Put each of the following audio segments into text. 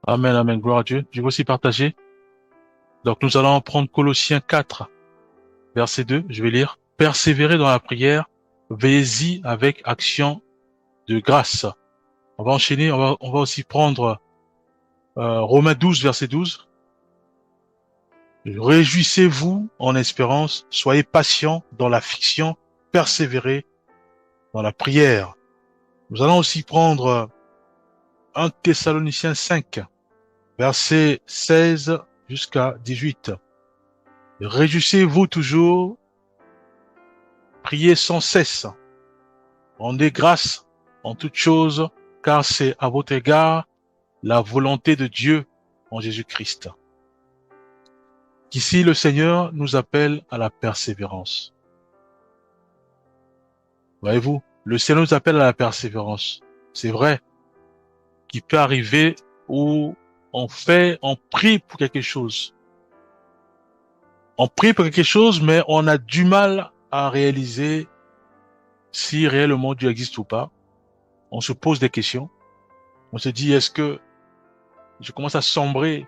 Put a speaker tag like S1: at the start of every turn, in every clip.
S1: Amen, amen, gloire à Dieu. Je vais aussi partager. Donc, nous allons prendre Colossiens 4, verset 2. Je vais lire. Persévérez dans la prière, veillez-y avec action de grâce. On va enchaîner, on va aussi prendre Romains 12, verset 12. Réjouissez-vous en espérance, soyez patients dans l'affliction, persévérez dans la prière. Nous allons aussi prendre 1 Thessaloniciens 5, verset 16 jusqu'à 18. Réjouissez-vous toujours, priez sans cesse, rendez grâce en toutes choses, car c'est à votre égard la volonté de Dieu en Jésus-Christ. Qu'ici le Seigneur nous appelle à la persévérance. Voyez-vous, le Seigneur nous appelle à la persévérance. C'est vrai qu'il peut arriver où on prie pour quelque chose. On prie pour quelque chose, mais on a du mal à réaliser si réellement Dieu existe ou pas. On se pose des questions. On se dit, est-ce que je commence à sombrer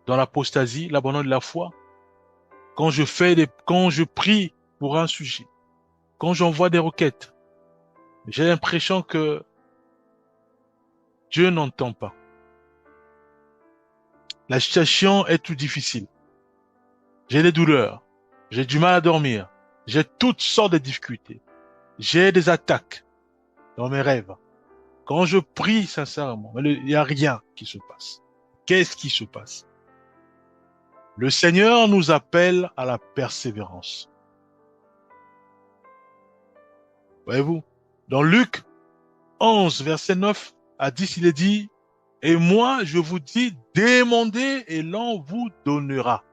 S1: dans l'apostasie, l'abandon de la foi? Quand je prie pour un sujet, quand j'envoie des requêtes, j'ai l'impression que Dieu n'entend pas. La situation est tout difficile. J'ai des douleurs. J'ai du mal à dormir. J'ai toutes sortes de difficultés. J'ai des attaques dans mes rêves. Quand je prie sincèrement, il n'y a rien qui se passe. Qu'est-ce qui se passe? Le Seigneur nous appelle à la persévérance. Voyez-vous? Dans Luc 11, verset 9 à 10, il est dit, et moi, je vous dis, demandez et l'on vous donnera.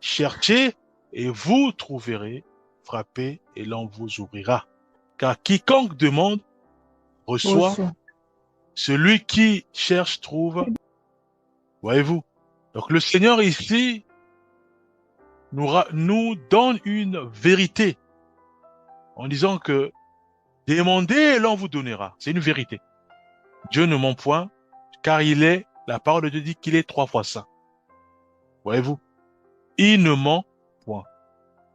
S1: Cherchez et vous trouverez. Frappez et l'on vous ouvrira. Car quiconque demande, reçoit.
S2: Reçu.
S1: Celui qui cherche, trouve. Voyez-vous? Donc le Seigneur ici nous donne une vérité en disant que demandez et l'on vous donnera. C'est une vérité. Dieu ne ment point, car la parole de Dieu dit qu'il est 3 fois saint. Voyez-vous? Il ne ment point.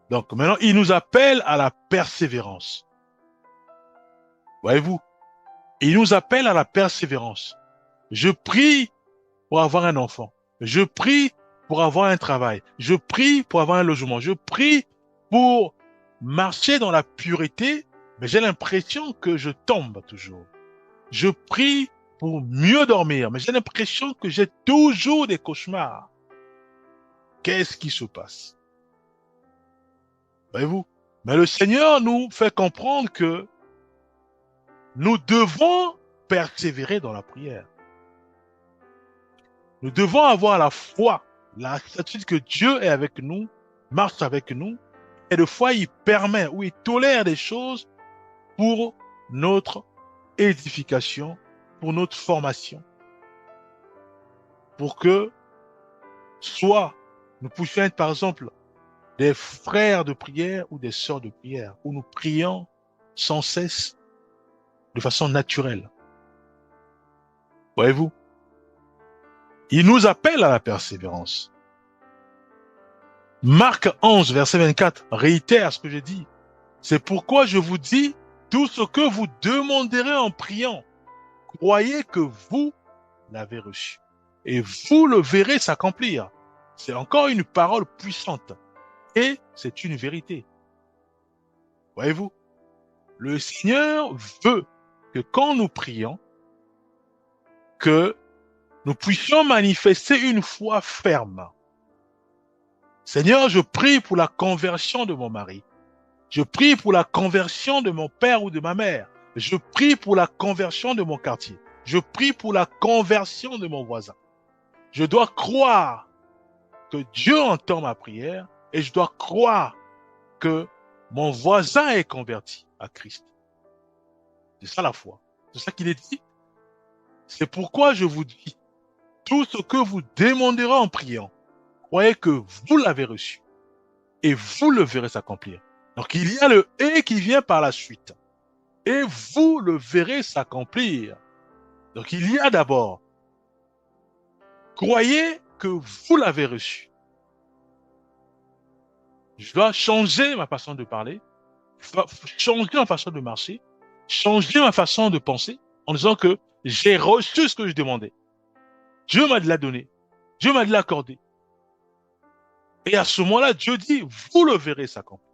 S1: Donc maintenant, il nous appelle à la persévérance. Voyez-vous? Il nous appelle à la persévérance. Je prie pour avoir un enfant. Je prie pour avoir un travail. Je prie pour avoir un logement. Je prie pour marcher dans la pureté, mais j'ai l'impression que je tombe toujours. Je prie pour mieux dormir, mais j'ai l'impression que j'ai toujours des cauchemars. Qu'est-ce qui se passe? Voyez-vous? Mais le Seigneur nous fait comprendre que nous devons persévérer dans la prière. Nous devons avoir la foi, la certitude que Dieu est avec nous, marche avec nous, et de foi il permet ou il tolère des choses pour notre édification, pour notre formation, pour que soit nous puissions être par exemple des frères de prière ou des sœurs de prière, où nous prions sans cesse de façon naturelle. Voyez-vous? Il nous appelle à la persévérance. Marc 11, verset 24, réitère ce que j'ai dit. C'est pourquoi je vous dis, tout ce que vous demanderez en priant, croyez que vous l'avez reçu. Et vous le verrez s'accomplir. C'est encore une parole puissante. Et c'est une vérité. Voyez-vous? Le Seigneur veut que quand nous prions, que nous puissions manifester une foi ferme. Seigneur, je prie pour la conversion de mon mari. Je prie pour la conversion de mon père ou de ma mère. Je prie pour la conversion de mon quartier. Je prie pour la conversion de mon voisin. Je dois croire que Dieu entend ma prière et je dois croire que mon voisin est converti à Christ. C'est ça la foi. C'est ça qu'il est dit. C'est pourquoi je vous dis, tout ce que vous demanderez en priant, croyez que vous l'avez reçu et vous le verrez s'accomplir. Donc il y a le et qui vient par la suite. Et vous le verrez s'accomplir. Donc il y a d'abord croyez que vous l'avez reçu. Je dois changer ma façon de parler, changer ma façon de marcher, changer ma façon de penser en disant que j'ai reçu ce que je demandais. Dieu m'a de la donné. Dieu m'a de l'accordé. Et à ce moment-là, Dieu dit, vous le verrez s'accomplir.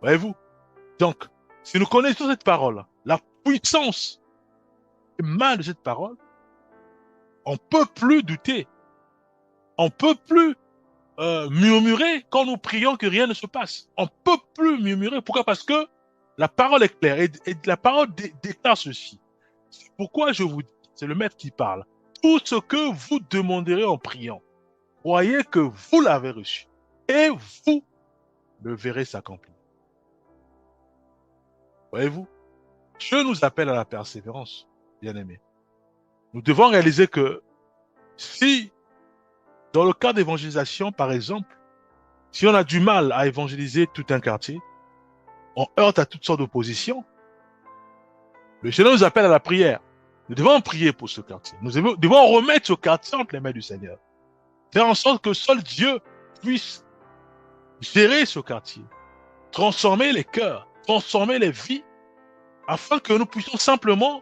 S1: Voyez-vous? Donc, si nous connaissons cette parole, la puissance émane de cette parole, on ne peut plus douter. On ne peut plus murmurer quand nous prions que rien ne se passe. On ne peut plus murmurer. Pourquoi? Parce que la parole est claire et la parole déclare ceci. C'est pourquoi je vous dis, c'est le maître qui parle. Tout ce que vous demanderez en priant, croyez que vous l'avez reçu et vous le verrez s'accomplir. Voyez-vous? Dieu nous appelle à la persévérance, bien-aimés. Nous devons réaliser que si, dans le cas d'évangélisation, par exemple, si on a du mal à évangéliser tout un quartier, on heurte à toutes sortes d'oppositions. Le Seigneur nous appelle à la prière. Nous devons prier pour ce quartier. Nous devons remettre ce quartier entre les mains du Seigneur. Faire en sorte que seul Dieu puisse gérer ce quartier, transformer les cœurs, transformer les vies, afin que nous puissions simplement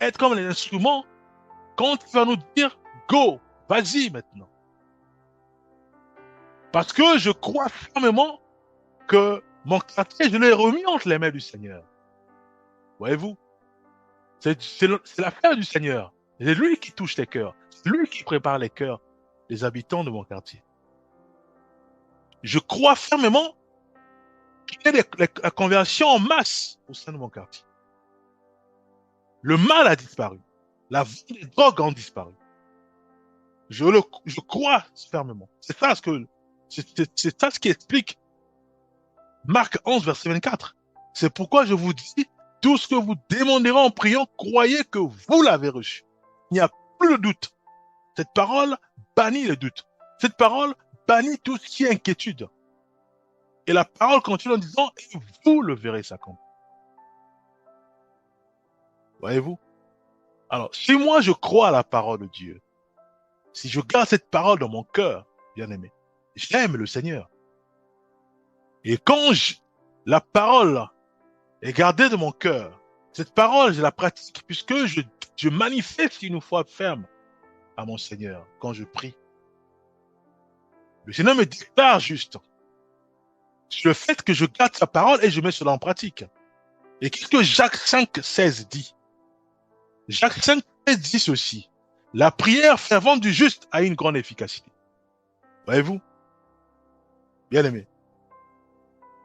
S1: être comme les instruments quand il va nous dire « Go, vas-y maintenant ». Parce que je crois fermement que mon quartier, je l'ai remis entre les mains du Seigneur. Voyez-vous? C'est l'affaire du Seigneur. C'est lui qui touche les cœurs. C'est lui qui prépare les cœurs des habitants de mon quartier. Je crois fermement qu'il y a la conversion en masse au sein de mon quartier. Le mal a disparu. La vie des drogues ont disparu. Je crois fermement. C'est ça ce qui explique Marc 11, verset 24. C'est pourquoi je vous dis, tout ce que vous demanderez en priant, croyez que vous l'avez reçu. Il n'y a plus de doute. Cette parole bannit le doute. Cette parole bannit tout ce qui est inquiétude. Et la parole continue en disant, et vous le verrez s'accomplir. Voyez-vous? Alors, si moi je crois à la parole de Dieu, si je garde cette parole dans mon cœur, bien aimé, j'aime le Seigneur. Et quand la parole est gardée dans mon cœur, cette parole, je la pratique puisque je manifeste une foi ferme à mon Seigneur quand je prie. Le Seigneur me déclare juste sur le fait que je garde sa parole et je mets cela en pratique. Et qu'est-ce que Jacques 5, 16 dit? Jacques 5, 16 dit ceci. La prière fervente du juste a une grande efficacité. Voyez-vous? Bien aimé.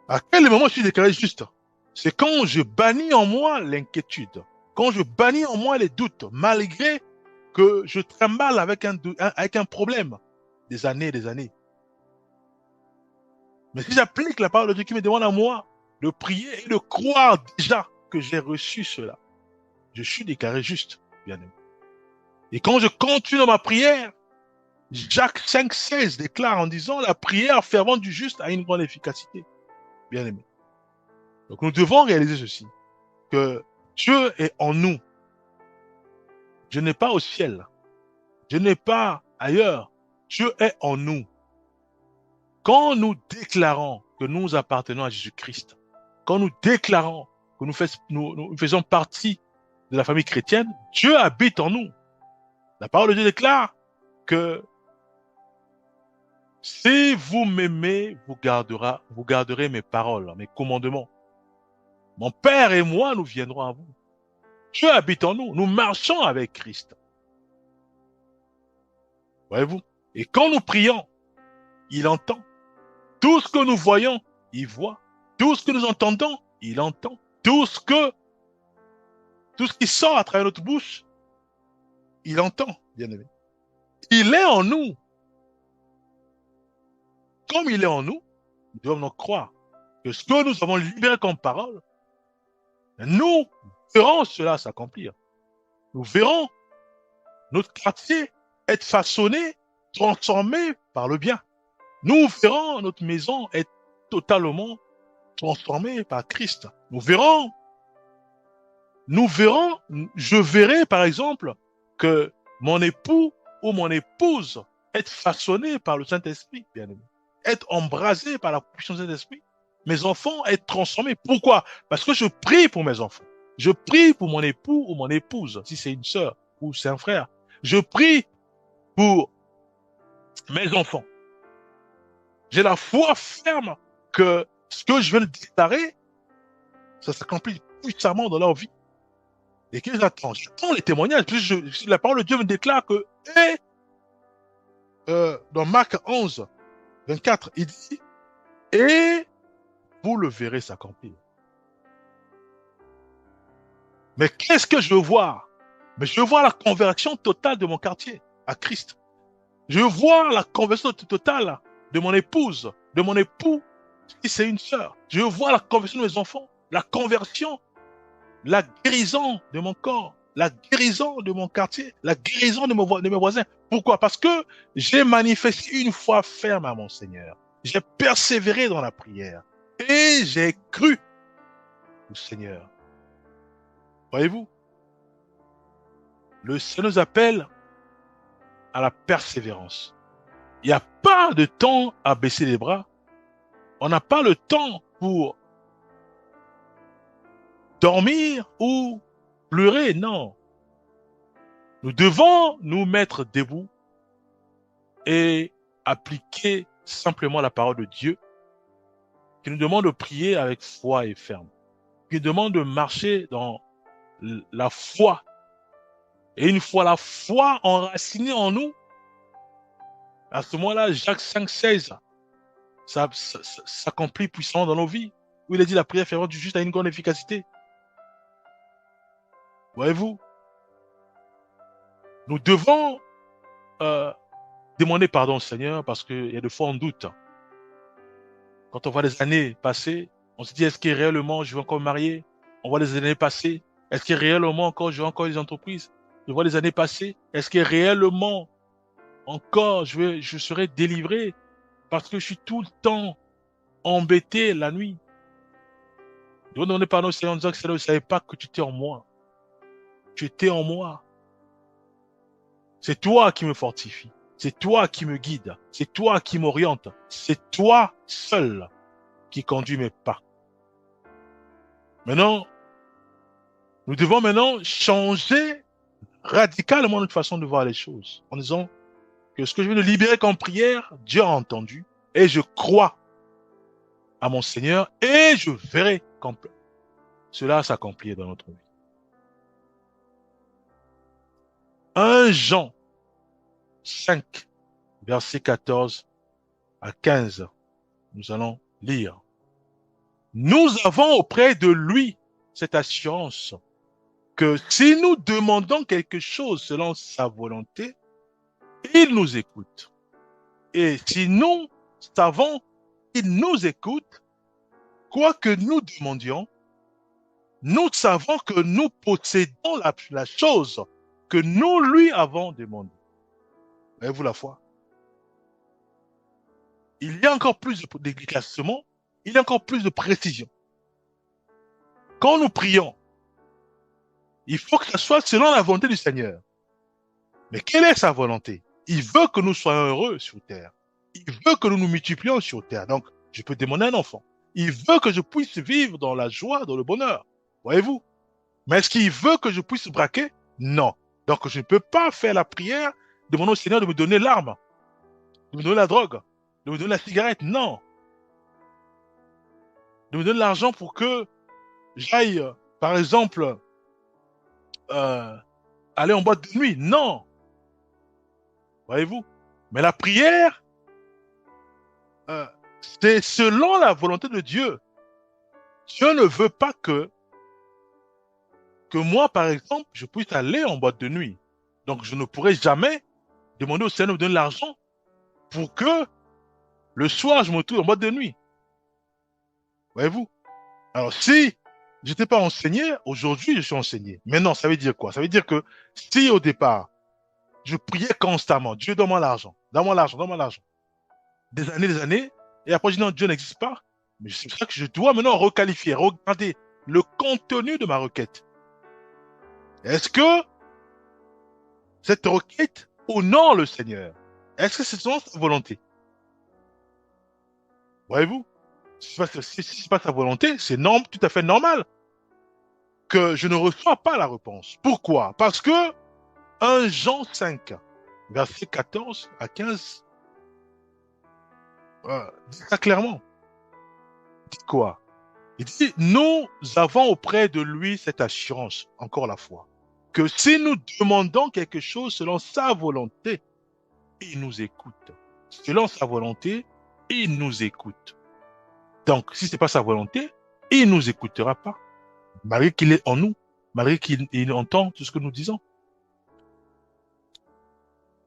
S1: À quel moment je suis déclaré juste? C'est quand je bannis en moi l'inquiétude, quand je bannis en moi les doutes, malgré que je trimballe avec un problème des années et des années. Mais si j'applique la parole de Dieu qui me demande à moi de prier et de croire déjà que j'ai reçu cela, je suis déclaré juste, bien aimé. Et quand je continue dans ma prière, Jacques 5, 16 déclare en disant la prière fervente du juste a une grande efficacité, bien aimé. Donc nous devons réaliser ceci, que Dieu est en nous. Je n'ai pas au ciel. Je n'ai pas ailleurs. Dieu est en nous. Quand nous déclarons que nous appartenons à Jésus-Christ, quand nous déclarons que nous faisons partie de la famille chrétienne, Dieu habite en nous. La parole de Dieu déclare que si vous m'aimez, vous garderez mes paroles, mes commandements. Mon Père et moi, nous viendrons à vous. Dieu habite en nous. Nous marchons avec Christ. Voyez-vous? Et quand nous prions, il entend. Tout ce que nous voyons, il voit. Tout ce que nous entendons, il entend. Tout ce qui sort à travers notre bouche, il entend, bien aimé. Il est en nous. Comme il est en nous, nous devons donc croire que ce que nous avons libéré comme parole, nous verrons cela s'accomplir. Nous verrons notre quartier être façonné, transformé par le bien. Nous verrons notre maison être totalement transformée par Christ. Nous verrons, je verrai par exemple que mon époux ou mon épouse être façonné par le Saint-Esprit, bien aimé. Être embrasé par la puissance du Saint-Esprit. Mes enfants être transformés. Pourquoi? Parce que je prie pour mes enfants. Je prie pour mon époux ou mon épouse, si c'est une sœur ou c'est un frère. Je prie pour mes enfants. J'ai la foi ferme que ce que je viens de déclarer, ça s'accomplit puissamment dans leur vie. Et que j'attends les témoignages. La parole de Dieu me déclare que, dans Marc 11, 24, il dit, et vous le verrez s'accomplir. Mais qu'est-ce que je veux voir? Mais je veux voir la conversion totale de mon quartier à Christ. Je veux voir la conversion totale de mon épouse, de mon époux, si c'est une sœur. Je veux voir la conversion de mes enfants, la conversion, la guérison de mon corps, la guérison de mon quartier, la guérison de mes voisins. Pourquoi? Parce que j'ai manifesté une foi ferme à mon Seigneur. J'ai persévéré dans la prière et j'ai cru au Seigneur. Voyez-vous, le Seigneur nous appelle à la persévérance. Il n'y a pas de temps à baisser les bras. On n'a pas le temps pour dormir ou pleurer, non. Nous devons nous mettre debout et appliquer simplement la parole de Dieu qui nous demande de prier avec foi et ferme, qui nous demande de marcher dans la foi. Et une fois la foi enracinée en nous, à ce moment-là, Jacques 5,16, ça s'accomplit puissamment dans nos vies, où il a dit la prière fervente du juste a une grande efficacité. Voyez-vous, nous devons demander pardon au Seigneur parce qu'il y a des fois on doute. Quand on voit les années passer, on se dit est-ce que réellement je vais encore me marier? On voit les années passer, est-ce que réellement encore je vais encore des entreprises? Je vois les années passer, est-ce que réellement encore je serai délivré parce que je suis tout le temps embêté la nuit? Je dois demander pardon au Seigneur en disant que Seigneur, je ne savais pas que tu étais en moi. Tu étais en moi. C'est toi qui me fortifie. C'est toi qui me guide. C'est toi qui m'oriente. C'est toi seul qui conduit mes pas. Maintenant, nous devons maintenant changer radicalement notre façon de voir les choses. En disant que ce que je viens de libérer comme prière, Dieu a entendu. Et je crois à mon Seigneur et je verrai cela s'accomplir dans notre vie. 1 Jean 5, verset 14 à 15. Nous allons lire. Nous avons auprès de lui cette assurance que si nous demandons quelque chose selon sa volonté, il nous écoute. Et si nous savons qu'il nous écoute, quoi que nous demandions, nous savons que nous possédons la chose que nous lui avons demandé. Voyez-vous la foi? Il y a encore plus d'éclaircissement, il y a encore plus de précision. Quand nous prions, il faut que ce soit selon la volonté du Seigneur. Mais quelle est sa volonté? Il veut que nous soyons heureux sur terre. Il veut que nous nous multiplions sur terre. Donc, je peux demander un enfant. Il veut que je puisse vivre dans la joie, dans le bonheur. Voyez-vous? Mais est-ce qu'il veut que je puisse braquer? Non. Donc, je ne peux pas faire la prière, demander au Seigneur de me donner l'arme, de me donner la drogue, de me donner la cigarette. Non. De me donner l'argent pour que j'aille, par exemple, aller en boîte de nuit. Non. Voyez-vous? Mais la prière, c'est selon la volonté de Dieu. Dieu ne veut pas que moi, par exemple, je puisse aller en boîte de nuit. Donc, je ne pourrai jamais demander au Seigneur de me donner l'argent pour que le soir, je me trouve en boîte de nuit. Voyez-vous? Alors, si je n'étais pas enseigné, aujourd'hui, je suis enseigné. Mais non, ça veut dire quoi? Ça veut dire que si au départ, je priais constamment, Dieu, donne-moi l'argent, donne-moi l'argent, donne-moi l'argent. Des années, et après, je dis non, Dieu n'existe pas. Mais c'est pour ça que je dois maintenant requalifier, regarder le contenu de ma requête. Est-ce que cette requête honore le Seigneur. Est-ce que c'est selon sa volonté? Voyez-vous? Si c'est pas sa volonté, c'est tout à fait normal que je ne reçois pas la réponse. Pourquoi? Parce que 1 Jean 5, verset 14 à 15, dit ça clairement. Il dit quoi? Il dit, nous avons auprès de lui cette assurance, encore la foi, que si nous demandons quelque chose selon sa volonté, il nous écoute. Selon sa volonté, il nous écoute. Donc, si ce n'est pas sa volonté, il ne nous écoutera pas, malgré qu'il est en nous, malgré qu'il entend tout ce que nous disons.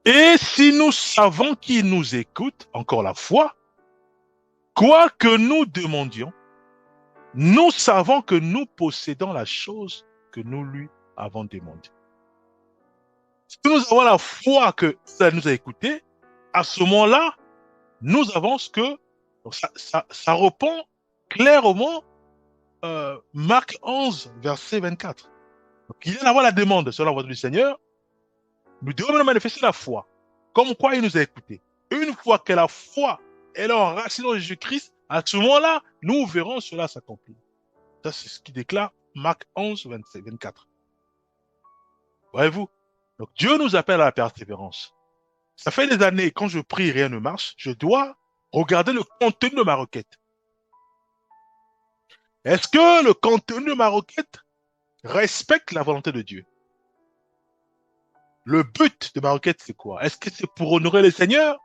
S1: Et si nous savons qu'il nous écoute, encore la foi, quoi que nous demandions, nous savons que nous possédons la chose que nous lui avons demandé. Si nous avons la foi que ça nous a écouté, à ce moment-là, nous avons ce que donc ça répond clairement Marc 11, verset 24. Donc, il vient d'avoir la demande selon la voix du Seigneur. Nous devons manifester la foi, comme quoi il nous a écoutés. Une fois que la foi est enracinée en Jésus-Christ, à ce moment-là, nous verrons cela s'accomplir. Ça, c'est ce qui déclare Marc 11, 24. Voyez-vous? Donc, Dieu nous appelle à la persévérance. Ça fait des années, quand je prie, rien ne marche, je dois regarder le contenu de ma requête. Est-ce que le contenu de ma requête respecte la volonté de Dieu? Le but de ma requête, c'est quoi? Est-ce que c'est pour honorer le Seigneur?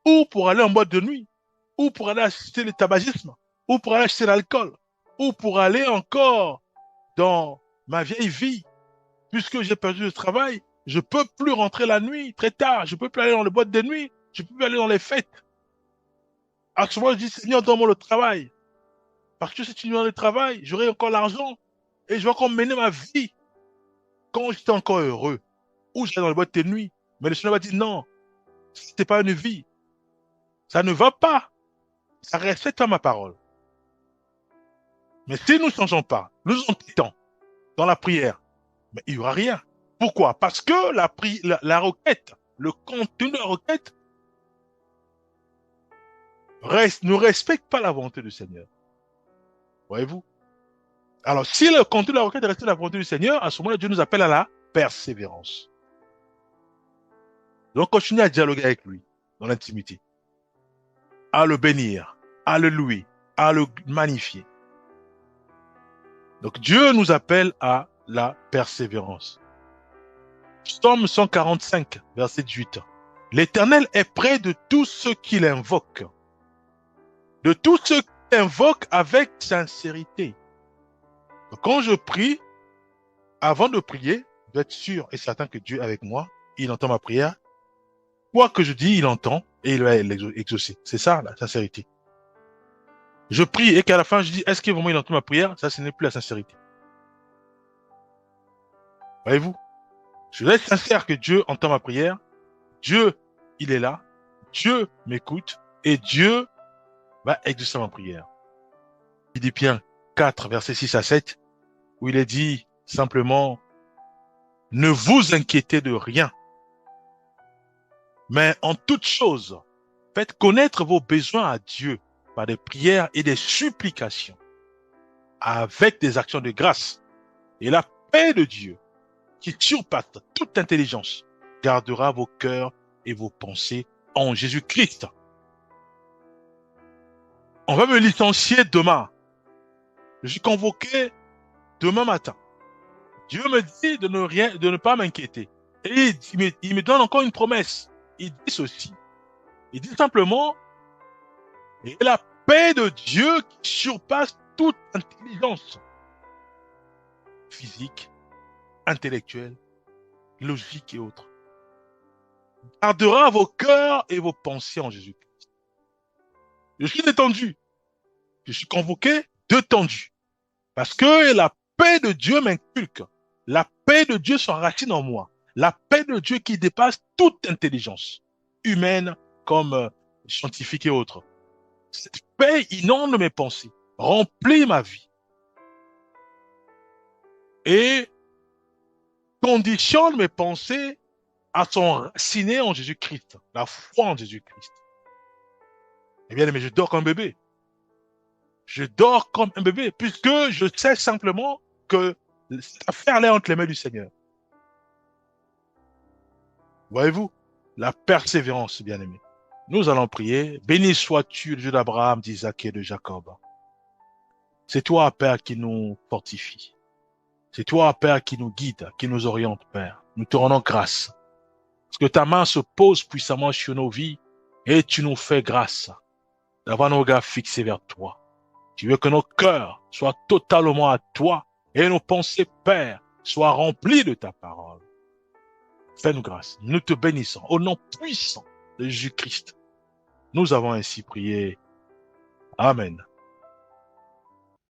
S1: Ou pour aller en boîte de nuit? Ou pour aller acheter le tabagisme? Ou pour aller acheter l'alcool? Ou pour aller encore dans ma vieille vie? Puisque j'ai perdu le travail, je peux plus rentrer la nuit, très tard. Je peux plus aller dans les boîtes de nuit. Je peux plus aller dans les fêtes. À ce moment, je dis, Seigneur, donne-moi le travail. Parce que si tu me donnes le travail, j'aurai encore l'argent. Et je vais encore mener ma vie quand j'étais encore heureux. Ou j'allais dans les boîtes de nuit. Mais le Seigneur m'a dit, non, c'était pas une vie. Ça ne va pas. Ça respecte pas ma parole. Mais si nous ne changeons pas, nous entêtons dans la prière, mais il n'y aura rien. Pourquoi? Parce que la requête, le contenu de la requête ne respecte pas la volonté du Seigneur. Voyez-vous? Alors, si le contenu de la requête respecte la volonté du Seigneur, à ce moment-là, Dieu nous appelle à la persévérance. Donc, continuez à dialoguer avec lui dans l'intimité, à le bénir, à le louer, à le magnifier. Donc, Dieu nous appelle à la persévérance. Psaume 145, verset 18. L'Éternel est près de tous ceux qui l'invoquent, de tous ceux qui l'invoquent avec sincérité. Donc, quand je prie, avant de prier, je dois être sûr et certain que Dieu est avec moi, il entend ma prière. Quoi que je dis, il entend et il va l'exaucer. C'est ça, la sincérité. Je prie et qu'à la fin, je dis, est-ce que vraiment il entend ma prière? Ça, ce n'est plus la sincérité. Voyez-vous? Je dois être sincère que Dieu entend ma prière. Dieu, il est là. Dieu m'écoute et Dieu va exaucer ma prière. Philippiens 4, versets 6 à 7, où il est dit simplement, ne vous inquiétez de rien, mais en toute chose, faites connaître vos besoins à Dieu par des prières et des supplications, avec des actions de grâce. Et la paix de Dieu, qui surpasse toute intelligence, gardera vos cœurs et vos pensées en Jésus-Christ. On va me licencier demain. Je suis convoqué demain matin. Dieu me dit de ne pas m'inquiéter. Et il me donne encore une promesse. Il dit ceci. Il dit simplement, et la paix de Dieu qui surpasse toute intelligence physique, intellectuelle, logique et autres, gardera vos cœurs et vos pensées en Jésus-Christ. Je suis détendu. Je suis convoqué, détendu. Parce que la paix de Dieu m'inculque. La paix de Dieu s'enracine en moi. La paix de Dieu qui dépasse toute intelligence humaine comme scientifique et autres. Cette paix inonde mes pensées, remplit ma vie et conditionne mes pensées à s'enraciner en Jésus-Christ, la foi en Jésus-Christ. Eh bien, mais je dors comme un bébé. Je dors comme un bébé, puisque je sais simplement que cette affaire est entre les mains du Seigneur. Voyez-vous, la persévérance, bien-aimé. Nous allons prier. Béni sois-tu, le Dieu d'Abraham, d'Isaac et de Jacob. C'est toi, Père, qui nous fortifie. C'est toi, Père, qui nous guide, qui nous oriente, Père. Nous te rendons grâce. Parce que ta main se pose puissamment sur nos vies et tu nous fais grâce d'avoir nos regards fixés vers toi. Tu veux que nos cœurs soient totalement à toi et nos pensées, Père, soient remplies de ta parole. Fais-nous grâce. Nous te bénissons au nom puissant de Jésus-Christ. Nous avons ainsi prié. Amen.